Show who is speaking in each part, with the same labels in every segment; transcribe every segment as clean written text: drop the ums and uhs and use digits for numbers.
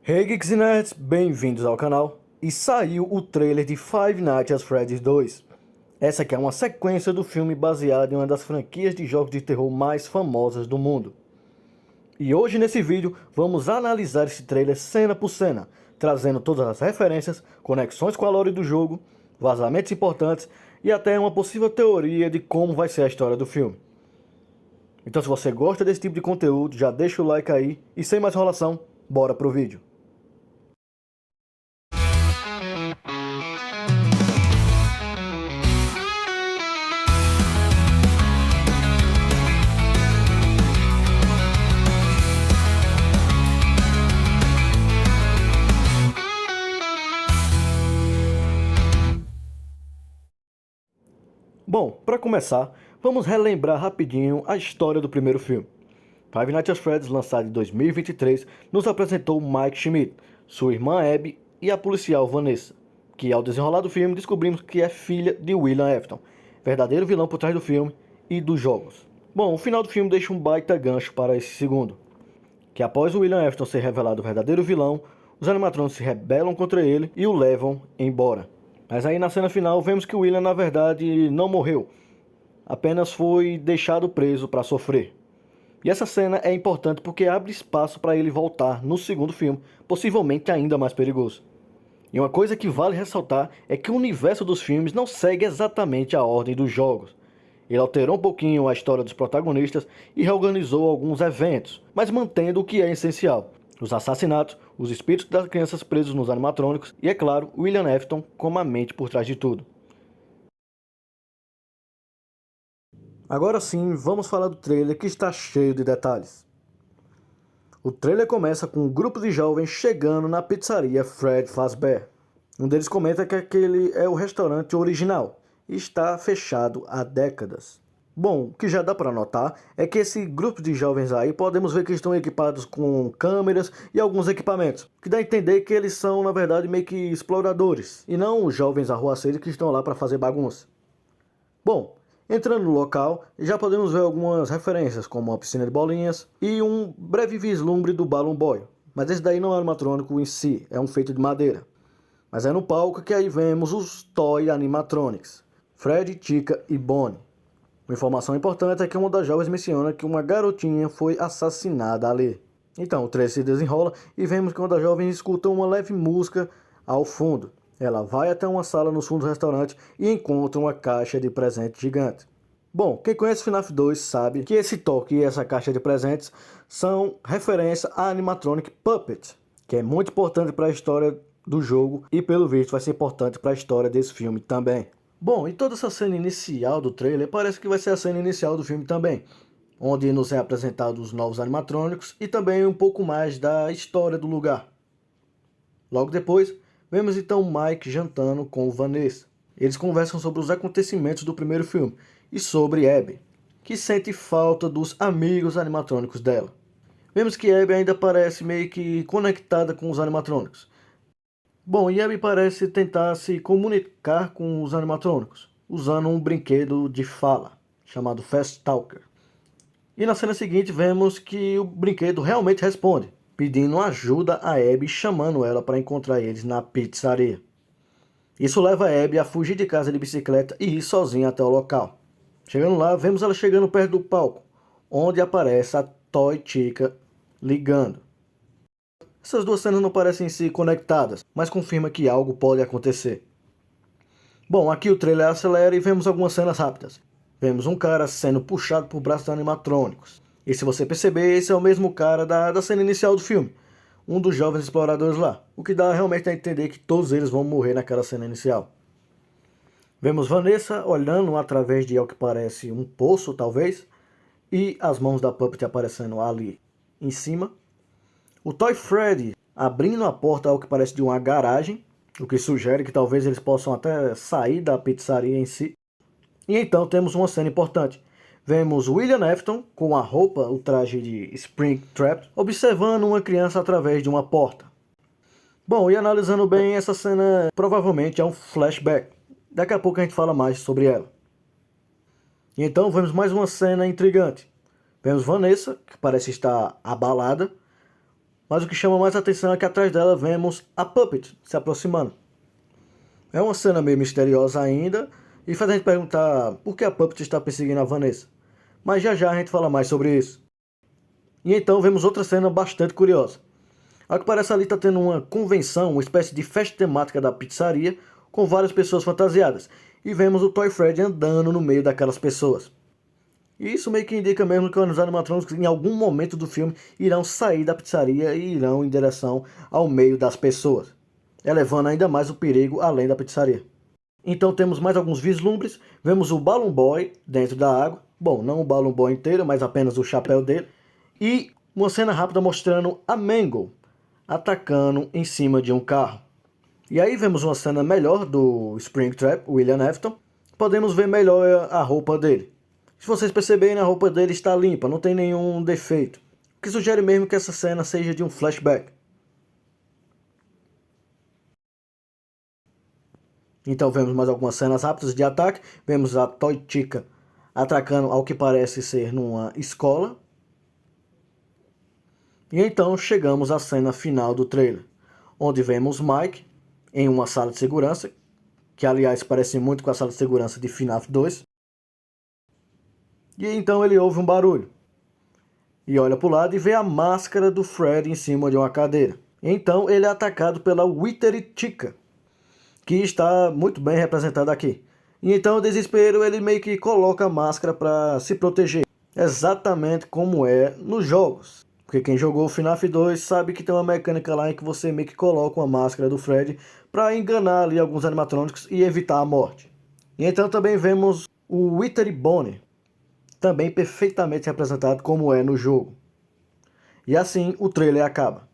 Speaker 1: Hey Geeks e Nerds, bem-vindos ao canal. E saiu o trailer de Five Nights at Freddy's 2. Essa aqui é uma sequência do filme baseado em uma das franquias de jogos de terror mais famosas do mundo. E hoje nesse vídeo vamos analisar esse trailer cena por cena, trazendo todas as referências, conexões com a lore do jogo, vazamentos importantes e até uma possível teoria de como vai ser a história do filme. Então se você gosta desse tipo de conteúdo, já deixa o like aí e sem mais enrolação, bora pro vídeo. Bom, para começar, vamos relembrar rapidinho a história do primeiro filme. Five Nights at Freddy's, lançado em 2023, nos apresentou Mike Schmidt, sua irmã Abby e a policial Vanessa, que ao desenrolar do filme descobrimos que é filha de William Afton, verdadeiro vilão por trás do filme e dos jogos. Bom, o final do filme deixa um baita gancho para esse segundo, que após o William Afton ser revelado o verdadeiro vilão, os animatrônicos se rebelam contra ele e o levam embora. Mas aí na cena final vemos que o William na verdade não morreu, apenas foi deixado preso para sofrer. E essa cena é importante porque abre espaço para ele voltar no segundo filme, possivelmente ainda mais perigoso. E uma coisa que vale ressaltar é que o universo dos filmes não segue exatamente a ordem dos jogos. Ele alterou um pouquinho a história dos protagonistas e reorganizou alguns eventos, mas mantendo o que é essencial: os assassinatos, os espíritos das crianças presos nos animatrônicos e, é claro, William Afton como a mente por trás de tudo. Agora sim, vamos falar do trailer que está cheio de detalhes. O trailer começa com um grupo de jovens chegando na pizzaria Fred Fazbear. Um deles comenta que aquele é o restaurante original e está fechado há décadas. Bom, o que já dá para notar é que esse grupo de jovens aí podemos ver que estão equipados com câmeras e alguns equipamentos, que dá a entender que eles são na verdade meio que exploradores e não os jovens arruaceiros que estão lá para fazer bagunça. Bom, entrando no local, já podemos ver algumas referências, como uma piscina de bolinhas e um breve vislumbre do Balloon Boy. Mas esse daí não é animatrônico em si, é um feito de madeira. Mas é no palco que aí vemos os Toy Animatronics, Fred, Chica e Bonnie. Uma informação importante é que uma das jovens menciona que uma garotinha foi assassinada ali. Então o trailer se desenrola e vemos que uma das jovens escuta uma leve música ao fundo. Ela vai até uma sala no fundo do restaurante e encontra uma caixa de presente gigante. Bom, quem conhece FNAF 2 sabe que esse toque e essa caixa de presentes são referência a Animatronic Puppet, que é muito importante para a história do jogo e pelo visto vai ser importante para a história desse filme também. Bom, e toda essa cena inicial do trailer parece que vai ser a cena inicial do filme também, onde nos é apresentado os novos animatrônicos e também um pouco mais da história do lugar. Logo depois, vemos então Mike jantando com Vanessa. Eles conversam sobre os acontecimentos do primeiro filme e sobre Abby, que sente falta dos amigos animatrônicos dela. Vemos que Abby ainda parece meio que conectada com os animatrônicos. Bom, e Abby parece tentar se comunicar com os animatrônicos, usando um brinquedo de fala, chamado Fast Talker. E na cena seguinte vemos que o brinquedo realmente responde, pedindo ajuda a Abby, chamando ela para encontrar eles na pizzaria. Isso leva a Abby a fugir de casa de bicicleta e ir sozinha até o local. Chegando lá, vemos ela chegando perto do palco, onde aparece a Toy Chica ligando. Essas duas cenas não parecem ser conectadas, mas confirma que algo pode acontecer. Bom, aqui o trailer acelera e vemos algumas cenas rápidas. Vemos um cara sendo puxado por braços animatrônicos. E se você perceber, esse é o mesmo cara da cena inicial do filme. Um dos jovens exploradores lá. O que dá realmente a entender que todos eles vão morrer naquela cena inicial. Vemos Vanessa olhando através de algo que parece um poço, talvez. E as mãos da Puppet aparecendo ali em cima. O Toy Freddy abrindo a porta ao que parece de uma garagem, o que sugere que talvez eles possam até sair da pizzaria em si. E então temos uma cena importante. Vemos William Afton com a roupa, o traje de Springtrap, observando uma criança através de uma porta. Bom, e analisando bem, essa cena provavelmente é um flashback. Daqui a pouco a gente fala mais sobre ela. E então vemos mais uma cena intrigante. Vemos Vanessa, que parece estar abalada, Mas o que chama mais atenção é que atrás dela vemos a Puppet se aproximando. É uma cena meio misteriosa ainda e faz a gente perguntar por que a Puppet está perseguindo a Vanessa. Mas já já a gente fala mais sobre isso. E então vemos outra cena bastante curiosa. Ao que parece ali está tendo uma convenção, uma espécie de festa temática da pizzaria com várias pessoas fantasiadas. E vemos o Toy Freddy andando no meio daquelas pessoas. E isso meio que indica mesmo que os animatrônicos em algum momento do filme irão sair da pizzaria e irão em direção ao meio das pessoas, elevando ainda mais o perigo além da pizzaria. Então temos mais alguns vislumbres, vemos o Balloon Boy dentro da água, bom, não o Balloon Boy inteiro, mas apenas o chapéu dele, e uma cena rápida mostrando a Mangle atacando em cima de um carro. E aí vemos uma cena melhor do Springtrap, William Afton, podemos ver melhor a roupa dele. Se vocês perceberem, a roupa dele está limpa, não tem nenhum defeito, o que sugere mesmo que essa cena seja de um flashback. Então vemos mais algumas cenas rápidas de ataque. Vemos a Toy Chica atacando ao que parece ser numa escola. E então chegamos à cena final do trailer, onde vemos Mike em uma sala de segurança, que aliás parece muito com a sala de segurança de FNAF 2. E então ele ouve um barulho. E olha para o lado e vê a máscara do Fred em cima de uma cadeira. Então ele é atacado pela Wittery Chica, que está muito bem representada aqui. E então, o desespero, ele meio que coloca a máscara para se proteger. Exatamente como é nos jogos. Porque quem jogou o FNAF 2 sabe que tem uma mecânica lá em que você meio que coloca uma máscara do Fred para enganar ali alguns animatrônicos e evitar a morte. E então também vemos o Wittery Bonnie, também perfeitamente representado como é no jogo. E assim o trailer acaba.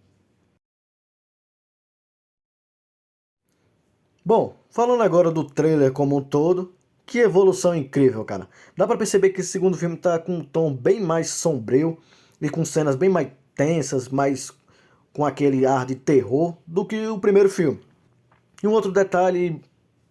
Speaker 1: Bom, falando agora do trailer como um todo, que evolução incrível, cara. Dá pra perceber que esse segundo filme tá com um tom bem mais sombrio e com cenas bem mais tensas, mais com aquele ar de terror do que o primeiro filme. E um outro detalhe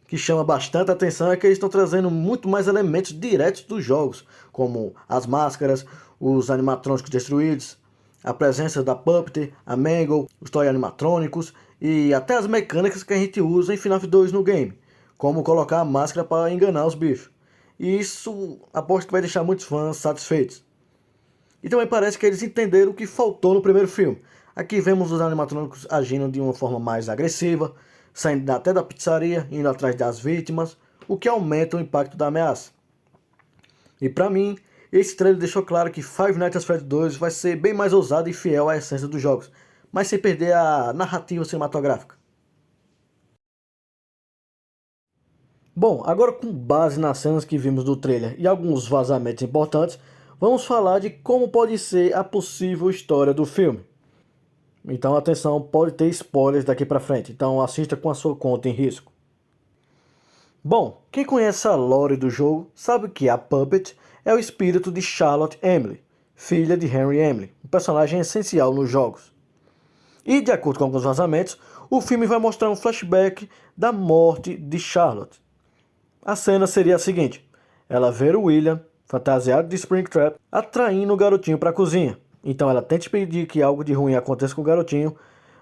Speaker 1: que chama bastante atenção é que eles estão trazendo muito mais elementos diretos dos jogos, como as máscaras, os animatrônicos destruídos, a presença da Puppet, a Mangle, os toy animatrônicos e até as mecânicas que a gente usa em FNAF 2 no game, como colocar a máscara para enganar os bichos. E isso aposto que vai deixar muitos fãs satisfeitos. E também parece que eles entenderam o que faltou no primeiro filme. Aqui vemos os animatrônicos agindo de uma forma mais agressiva, saindo até da pizzaria, indo atrás das vítimas, o que aumenta o impacto da ameaça. E pra mim, esse trailer deixou claro que Five Nights at Freddy's 2 vai ser bem mais ousado e fiel à essência dos jogos, mas sem perder a narrativa cinematográfica. Bom, agora com base nas cenas que vimos do trailer e alguns vazamentos importantes, vamos falar de como pode ser a possível história do filme. Então atenção, pode ter spoilers daqui pra frente, então assista com a sua conta em risco. Bom, quem conhece a lore do jogo sabe que a Puppet é o espírito de Charlotte Emily, filha de Henry Emily, um personagem essencial nos jogos. E de acordo com alguns vazamentos, o filme vai mostrar um flashback da morte de Charlotte. A cena seria a seguinte: ela vê o William, fantasiado de Springtrap, atraindo o garotinho para a cozinha. Então ela tenta impedir que algo de ruim aconteça com o garotinho,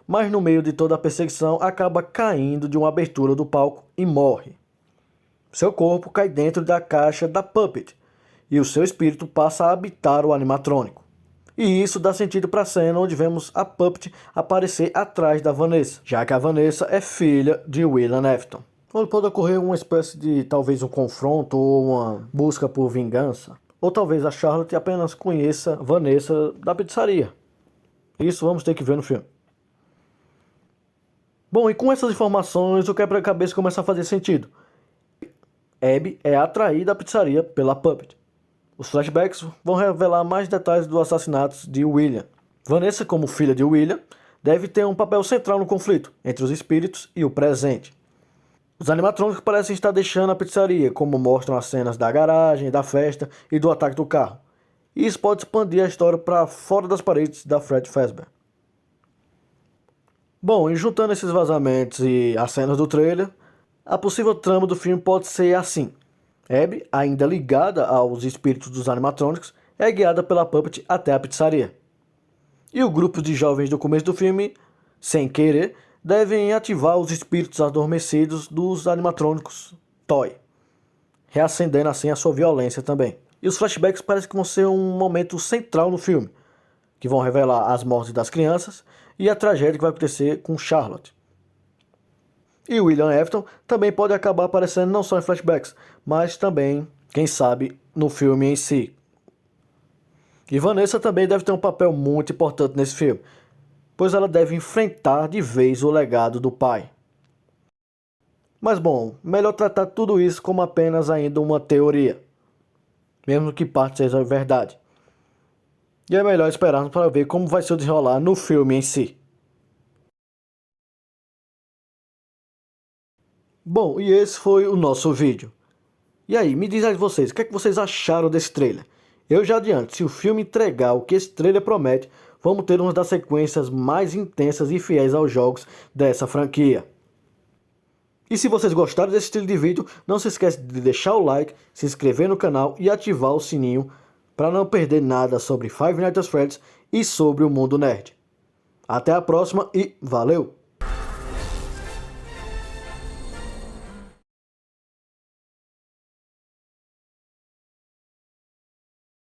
Speaker 1: mas no meio de toda a perseguição acaba caindo de uma abertura do palco e morre. Seu corpo cai dentro da caixa da Puppet e o seu espírito passa a habitar o animatrônico. E isso dá sentido para a cena onde vemos a Puppet aparecer atrás da Vanessa, já que a Vanessa é filha de William Afton. Onde pode ocorrer uma espécie de talvez um confronto ou uma busca por vingança. Ou talvez a Charlotte apenas conheça Vanessa da pizzaria. Isso vamos ter que ver no filme. Bom, e com essas informações o quebra-cabeça começa a fazer sentido. Abby é atraída à pizzaria pela Puppet. Os flashbacks vão revelar mais detalhes do assassinato de William. Vanessa, como filha de William, deve ter um papel central no conflito entre os espíritos e o presente. Os animatrônicos parecem estar deixando a pizzaria, como mostram as cenas da garagem, da festa e do ataque do carro. E isso pode expandir a história para fora das paredes da Fred Fazbear. Bom, e juntando esses vazamentos e as cenas do trailer, a possível trama do filme pode ser assim. Abby, ainda ligada aos espíritos dos animatrônicos, é guiada pela Puppet até a pizzaria. E o grupo de jovens do começo do filme, sem querer, devem ativar os espíritos adormecidos dos animatrônicos Toy, reacendendo assim a sua violência também. E os flashbacks parecem que vão ser um momento central no filme, que vão revelar as mortes das crianças e a tragédia que vai acontecer com Charlotte. E William Afton também pode acabar aparecendo não só em flashbacks, mas também, quem sabe, no filme em si. E Vanessa também deve ter um papel muito importante nesse filme, pois ela deve enfrentar de vez o legado do pai. Mas bom, melhor tratar tudo isso como apenas ainda uma teoria, mesmo que parte seja verdade. E é melhor esperarmos para ver como vai se desenrolar no filme em si. Bom, e esse foi o nosso vídeo. E aí, me diz aí vocês, o que é que vocês acharam desse trailer? Eu já adianto, se o filme entregar o que esse trailer promete, vamos ter uma das sequências mais intensas e fiéis aos jogos dessa franquia. E se vocês gostaram desse estilo de vídeo, não se esqueça de deixar o like, se inscrever no canal e ativar o sininho para não perder nada sobre Five Nights at Freddy's e sobre o mundo nerd. Até a próxima e valeu!